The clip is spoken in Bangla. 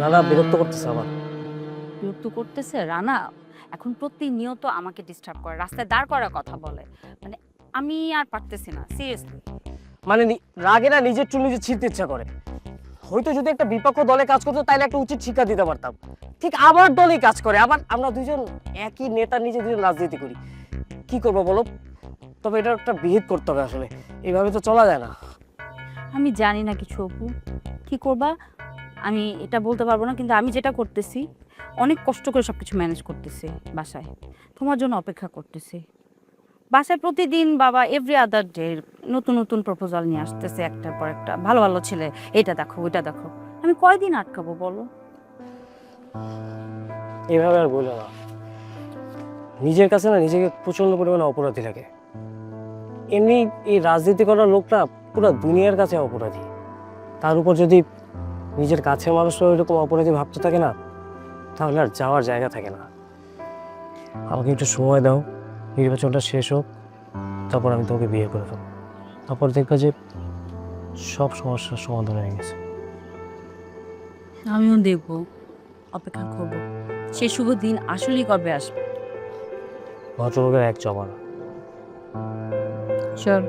রানা বিরক্ত করতেছে আমার। বিরক্ত করতেছে রানা? এখন প্রতিনিয়ত আমাকে ডিস্টার্ব করে, রাস্তায় দাঁড় করার কথা বলে। মানে আমি আর পারতেছি না, সিরিয়াসলি। মানে রাগে না নিজের চুল নিজে ছিঁড়তে ইচ্ছা করে। হয়তো যদি একটা বিপক্ষ দলে কাজ করতো তাহলে একটা উচিত শিক্ষা দিতে পারতাম। ঠিক আমার দলেই কাজ করে, আবার আমরা দুজন একই নেতা নিজে দুজন রাজনীতি করি। কি করবো বলো? তবে এটা একটা বিহিত করতে হবে আসলে, এইভাবে তো চলা যায় না। আমি জানি না কিছু অপু, কি করবা আমি এটা বলতে পারবো না, কিন্তু আমি যেটা করতেছি অনেক কষ্ট করে সবকিছু ম্যানেজ করতেছি। বাসায় তোমার জন্য অপেক্ষা করতেছি। বাসায় প্রতিদিন বাবা এভরি আদার ডে নতুন নতুন প্রপোজাল নিয়ে আসতেছে, একটার পর একটা। ভালো ভালো ছেলে, এটা দেখো ওইটা দেখো। আমি কয়দিন আটকাবো বলো? এইভাবে আর বলো না। নিজের কাছে না নিজেকে প্রচন্ড পরিমাণে অপরাধী লাগে। এমনি এই রাজনীতি করার লোকটা পুরো দুনিয়ার কাছে অপরাধী। তার উপর যদি নিজের কাছের মানুষরা ওইরকম অপরাধী ভাবতে থাকে না, তাহলে আর যাওয়ার জায়গা থাকে না। আমাকে একটু সময় দাও, নির্বাচনটা শেষ হোক, তারপর আমি তোমাকে বিয়ে করে ফেলবো। তারপর দেখবে যে সব সমস্যার সমাধান হয়ে গেছে। আমিও দেখবো, অপেক্ষা করবো। সে শুভ দিন আসলেই কবে আসবে? ভদ্রলোকের এক জমানা। শিওর।